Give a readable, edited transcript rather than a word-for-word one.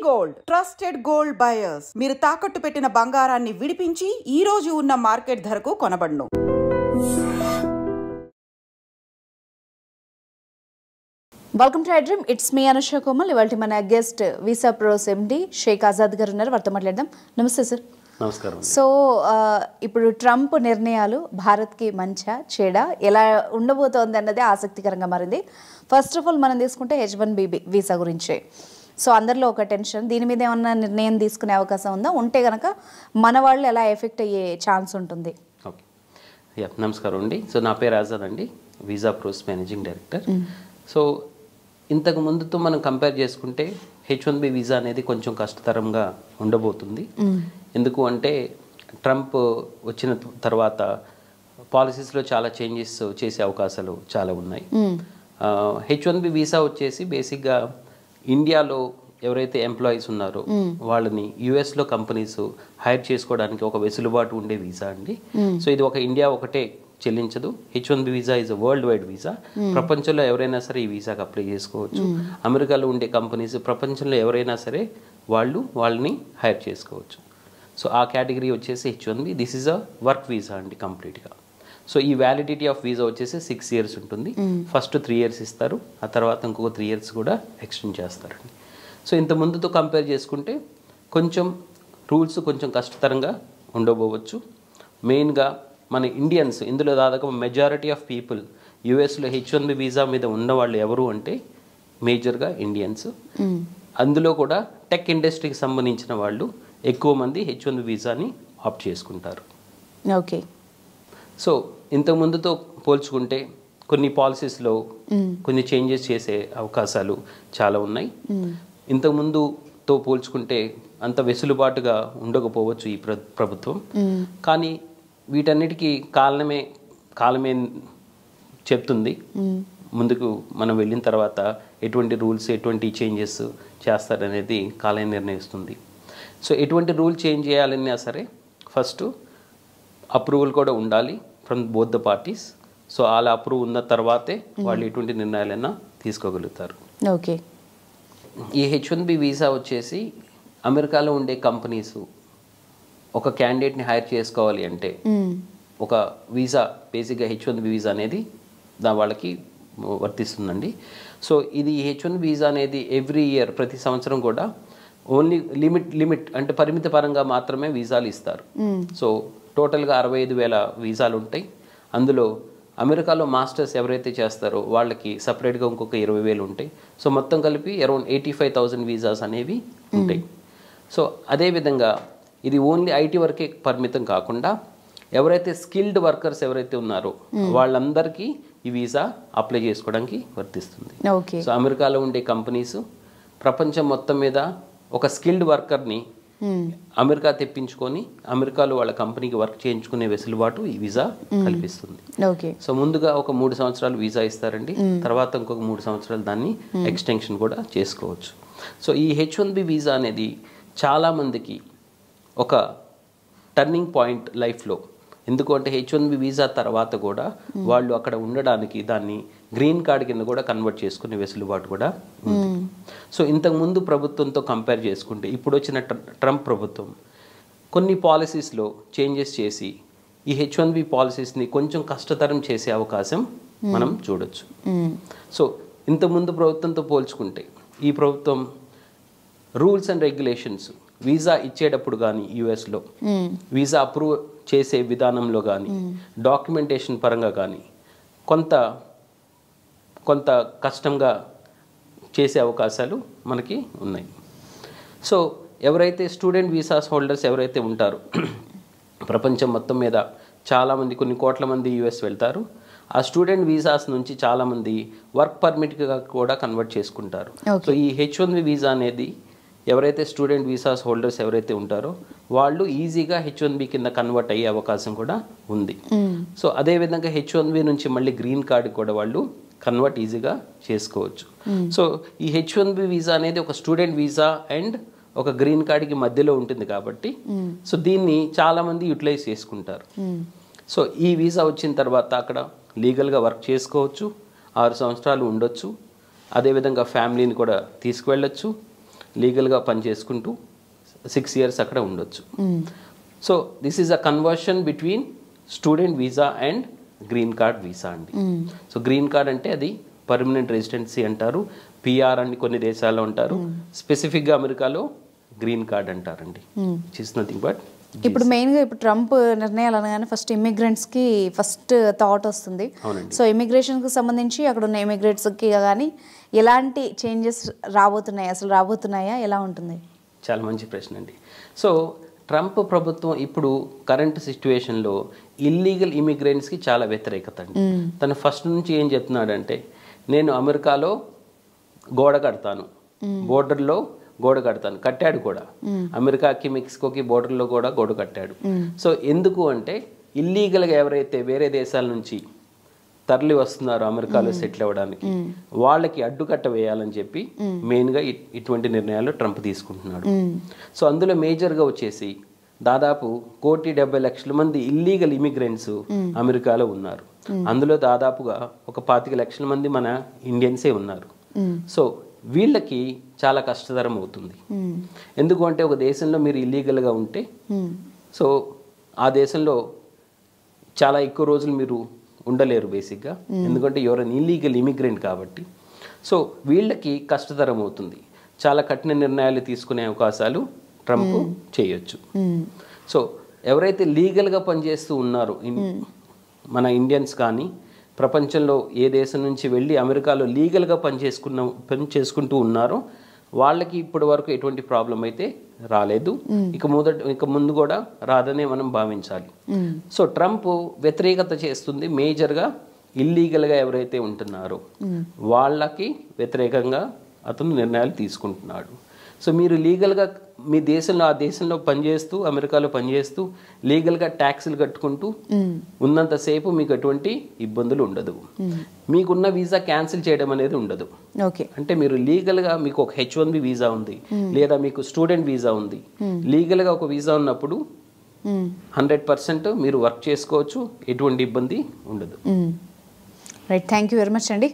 Gold trusted gold buyers. మీరు తాకట్టు పెట్టిన బంగారాన్ని విడిపించి ఈ రోజు ఉన్న మార్కెట్ ధరకు కొనబడును. Welcome to iDream. It's me Anusha Komal. ఇవాళ మన guest visa pros MD Shaik Azad garu ఉన్నారు. వారితో మాట్లాడదాం. నమస్తే సార్. నమస్కారం. సో ఇప్పుడు ట్రంప్ నిర్ణయాలు భారత్కి మంచా చెడా ఎలా ఉండబోతోంది అన్నదే ఆసక్తికరంగా మారింది. ఫస్ట్ ఆఫ్ ఆల్ మనం తీసుకుంటే H1B వీసా గురించే. సో అందరిలో ఒక టెన్షన్, దీని మీద ఏమన్నా నిర్ణయం తీసుకునే అవకాశం ఉందా? ఉంటే కనుక మన వాళ్ళు ఎలా ఎఫెక్ట్ అయ్యే ఛాన్స్ ఉంటుంది? ఓకే, నమస్కారం అండి. సో నా పేరు ఆజాద్ అండి, visa pros managing director. So ఇంతకు ముందుతో మనం కంపేర్ చేసుకుంటే H1B వీసా అనేది కొంచెం కష్టతరంగా ఉండబోతుంది. ఎందుకు అంటే ట్రంప్ వచ్చిన తర్వాత పాలసీస్లో చాలా చేంజెస్ చేసే అవకాశాలు చాలా ఉన్నాయి. H1B వీసా వచ్చేసి బేసిక్గా ఇండియాలో ఎవరైతే ఎంప్లాయీస్ ఉన్నారో వాళ్ళని యుఎస్లో కంపెనీస్ హైర్ చేసుకోవడానికి ఒక వెసులుబాటు ఉండే వీసా అండి. సో ఇది ఒక ఇండియా ఒకటే చెల్లించదు. H1B visa is world wide visa. ప్రపంచంలో ఎవరైనా సరే ఈ వీసాకి అప్లై చేసుకోవచ్చు. అమెరికాలో ఉండే కంపెనీస్ ప్రపంచంలో ఎవరైనా సరే వాళ్ళని హైర్ చేసుకోవచ్చు. సో ఆ కేటగిరీ వచ్చేసి H1B. This is a work visa అండి కంప్లీట్గా. సో ఈ వ్యాలిడిటీ ఆఫ్ వీసా వచ్చేసి 6 years ఉంటుంది. ఫస్ట్ 3 years ఇస్తారు, ఆ తర్వాత ఇంకొక 3 years కూడా ఎక్స్టెండ్ చేస్తారండి. సో ఇంత ముందుతో కంపేర్ చేసుకుంటే కొంచెం రూల్స్ కొంచెం కష్టతరంగా ఉండబోవచ్చు. మెయిన్గా మన ఇండియన్స్, ఇందులో దాదాపు మెజారిటీ ఆఫ్ పీపుల్ యుఎస్లో H1B వీసా మీద ఉన్నవాళ్ళు ఎవరు అంటే మేజర్గా ఇండియన్స్. అందులో కూడా టెక్ ఇండస్ట్రీకి సంబంధించిన వాళ్ళు ఎక్కువ మంది H1B వీసాని ఆప్ట్ చేసుకుంటారు. ఓకే. సో ఇంతకుముందుతో పోల్చుకుంటే కొన్ని పాలసీస్లో కొన్ని చేంజెస్ చేసే అవకాశాలు చాలా ఉన్నాయి. ఇంతకుముందుతో పోల్చుకుంటే అంత వెసులుబాటుగా ఉండకపోవచ్చు ఈ ప్రభుత్వం. కానీ వీటన్నిటికీ కాలమే చెప్తుంది. ముందుకు మనం వెళ్ళిన తర్వాత ఎటువంటి రూల్స్, ఎటువంటి చేంజెస్ చేస్తారనేది కాలం నిర్ణయిస్తుంది. సో ఎటువంటి రూల్ చేంజ్ చేయాలన్నా సరే ఫస్ట్ అప్రూవల్ కూడా ఉండాలి from both the parties. So అలా అప్రూవ్ ఉన్న తర్వాతే వాళ్ళు ఎటువంటి నిర్ణయాలైనా తీసుకోగలుగుతారు. ఓకే. ఈ H1B వీసా వచ్చేసి అమెరికాలో ఉండే కంపెనీస్ ఒక క్యాండిడేట్ని హైర్ చేసుకోవాలి అంటే ఒక వీసా, బేసిక్గా H1B వీసా అనేది వాళ్ళకి వర్తిస్తుందండి. సో ఇది H1B వీసా అనేది ఎవ్రీ ఇయర్, ప్రతి సంవత్సరం కూడా ఓన్లీ లిమిట్ అంటే పరిమిత పరంగా మాత్రమే వీసాలు ఇస్తారు. సో టోటల్గా 65,000 వీసాలు ఉంటాయి. అందులో అమెరికాలో మాస్టర్స్ ఎవరైతే చేస్తారో వాళ్ళకి సపరేట్గా ఇంకొక 20,000 ఉంటాయి. సో మొత్తం కలిపి అరౌండ్ 85,000 వీసాస్ అనేవి ఉంటాయి. సో అదేవిధంగా ఇది ఓన్లీ ఐటీ వరకే పరిమితం కాకుండా ఎవరైతే స్కిల్డ్ వర్కర్స్ ఎవరైతే ఉన్నారో వాళ్ళందరికీ ఈ వీసా అప్లై చేసుకోవడానికి వర్తిస్తుంది. సో అమెరికాలో ఉండే కంపెనీస్ ప్రపంచం మొత్తం మీద ఒక స్కిల్డ్ వర్కర్ని అమెరికా తెప్పించుకొని అమెరికాలో వాళ్ళ కంపెనీకి వర్క్ చేయించుకునే వెసులుబాటు ఈ వీసా కల్పిస్తుంది. సో ముందుగా ఒక 3 సంవత్సరాలు వీసా ఇస్తారండి, తర్వాత ఇంకొక 3 సంవత్సరాలు దాన్ని ఎక్స్టెన్షన్ కూడా చేసుకోవచ్చు. సో ఈ H1B వీసా అనేది చాలామందికి ఒక టర్నింగ్ పాయింట్ లైఫ్లో. ఎందుకంటే H1B వీసా తర్వాత కూడా వాళ్ళు అక్కడ ఉండడానికి దాన్ని గ్రీన్ కార్డ్ కింద కూడా కన్వర్ట్ చేసుకునే వెసులుబాటు కూడా ఉంది. సో ఇంతకుముందు ప్రభుత్వంతో కంపేర్ చేసుకుంటే ఇప్పుడు వచ్చిన ట్రంప్ ప్రభుత్వం కొన్ని పాలసీస్లో చేంజెస్ చేసి ఈ H1B పాలసీస్ని కొంచెం కష్టతరం చేసే అవకాశం మనం చూడొచ్చు. సో ఇంతకుముందు ప్రభుత్వంతో పోల్చుకుంటే ఈ ప్రభుత్వం రూల్స్ అండ్ రెగ్యులేషన్స్, వీసా ఇచ్చేటప్పుడు కానీ యుఎస్లో వీసా అప్రూవ్ చేసే విధానంలో కానీ డాక్యుమెంటేషన్ పరంగా కానీ కొంత కష్టంగా చేసే అవకాశాలు మనకి ఉన్నాయి. సో ఎవరైతే స్టూడెంట్ వీసాస్ హోల్డర్స్ ఎవరైతే ఉంటారో ప్రపంచం మొత్తం మీద చాలామంది, కొన్ని కోట్ల మంది యుఎస్ వెళ్తారు. ఆ స్టూడెంట్ వీసాస్ నుంచి చాలామంది వర్క్ పర్మిట్గా కూడా కన్వర్ట్ చేసుకుంటారు. సో ఈ H1B వీసా అనేది ఎవరైతే స్టూడెంట్ వీసాస్ హోల్డర్స్ ఎవరైతే ఉంటారో వాళ్ళు ఈజీగా H1B కింద కన్వర్ట్ అయ్యే అవకాశం కూడా ఉంది. సో అదేవిధంగా H1B నుంచి మళ్ళీ గ్రీన్ కార్డ్ కూడా వాళ్ళు కన్వర్ట్ ఈజీగా చేసుకోవచ్చు. సో ఈ H1B వీసా అనేది ఒక స్టూడెంట్ వీసా అండ్ ఒక గ్రీన్ కార్డ్కి మధ్యలో ఉంటుంది కాబట్టి సో దీన్ని చాలామంది యూటిలైజ్ చేసుకుంటారు. సో ఈ వీసా వచ్చిన తర్వాత అక్కడ లీగల్గా వర్క్ చేసుకోవచ్చు, 6 సంవత్సరాలు ఉండొచ్చు, అదేవిధంగా ఫ్యామిలీని కూడా తీసుకువెళ్ళొచ్చు. లీగల్గా పని చేసుకుంటూ 6 years అక్కడ ఉండొచ్చు. So this is a conversion between student visa and green card visa అండి. సో గ్రీన్ కార్డ్ అంటే అది పర్మనెంట్ రెసిడెన్సీ అంటారు, పిఆర్ అని కొన్ని దేశాల్లో అంటారు, స్పెసిఫిక్గా అమెరికాలో గ్రీన్ కార్డ్ అంటారండి. ఇట్స్ నథింగ్ బట్ ఇప్పుడు మెయిన్గా ఇప్పుడు ట్రంప్ నిర్ణయాలు అనగానే ఫస్ట్ ఇమిగ్రెంట్స్కి ఫస్ట్ థాట్ వస్తుంది. సో ఇమిగ్రేషన్కి సంబంధించి అక్కడ ఉన్న ఇమిగ్రెంట్స్కి కానీ ఎలాంటి చేంజెస్ రాబోతున్నాయి, అసలు రాబోతున్నాయా, ఎలా ఉంటుంది? చాలా మంచి ప్రశ్న అండి. సో ట్రంప్ ప్రభుత్వం ఇప్పుడు కరెంట్ సిచ్యువేషన్లో ఇల్లీగల్ ఇమిగ్రెంట్స్కి చాలా వ్యతిరేకత అండి. తను ఫస్ట్ నుంచి ఏం చెప్తున్నాడంటే, నేను అమెరికాలో గోడ కడతాను, బోర్డర్లో గోడ కడతాను, కట్టాడు కూడా. అమెరికాకి మెక్సికోకి బోర్డర్లో కూడా గోడ కట్టాడు. సో ఎందుకు అంటే ఇల్లీగల్గా ఎవరైతే వేరే దేశాల నుంచి తరలి వస్తున్నారో అమెరికాలో సెటిల్ అవ్వడానికి వాళ్ళకి అడ్డుకట్ట వేయాలని చెప్పి మెయిన్గా ఇటువంటి నిర్ణయాలు ట్రంప్ తీసుకుంటున్నాడు. సో అందులో మేజర్గా వచ్చేసి దాదాపు 1,70,00,000 మంది ఇల్లీగల్ ఇమిగ్రెంట్స్ అమెరికాలో ఉన్నారు. అందులో దాదాపుగా 25,00,000 మంది మన ఇండియన్సే ఉన్నారు. సో వీళ్ళకి చాలా కష్టతరం అవుతుంది. ఎందుకు అంటే ఒక దేశంలో మీరు ఇల్లీగల్గా ఉంటే సో ఆ దేశంలో చాలా ఎక్కువ రోజులు మీరు ఉండలేరు బేసిక్గా, ఎందుకంటే ఎవరైనా ఇల్లీగల్ ఇమిగ్రెంట్ కాబట్టి. సో వీళ్ళకి కష్టతరం అవుతుంది. చాలా కఠిన నిర్ణయాలు తీసుకునే అవకాశాలు ట్రంప్ చేయొచ్చు. సో ఎవరైతే లీగల్గా పనిచేస్తూ ఉన్నారో మన ఇండియన్స్ కానీ ప్రపంచంలో ఏ దేశం నుంచి వెళ్ళి అమెరికాలో లీగల్గా పని చేసుకుంటూ ఉన్నారో వాళ్ళకి ఇప్పటి వరకు ఎటువంటి ప్రాబ్లం అయితే రాలేదు, ఇక ముందు కూడా రాదనే మనం భావించాలి. సో ట్రంప్ వ్యతిరేకత చేస్తుంది మేజర్గా ఇల్లీగల్గా ఎవరైతే ఉంటున్నారో వాళ్ళకి వ్యతిరేకంగా అతను నిర్ణయాలు తీసుకుంటున్నాడు. సో మీరు లీగల్గా మీ దేశంలో ఆ దేశంలో పనిచేస్తూ అమెరికాలో పనిచేస్తూ లీగల్గా ట్యాక్సులు కట్టుకుంటూ ఉన్నంతసేపు మీకు ఎటువంటి ఇబ్బందులు ఉండదు. మీకున్న వీసా క్యాన్సిల్ చేయడం అనేది ఉండదు. అంటే మీరు లీగల్గా మీకు ఒక H1B వీసా ఉంది లేదా మీకు స్టూడెంట్ వీసా ఉంది, లీగల్గా ఒక వీసా ఉన్నప్పుడు 100% మీరు వర్క్ చేసుకోవచ్చు, ఎటువంటి ఇబ్బంది ఉండదు. Right, thank you very much అండి.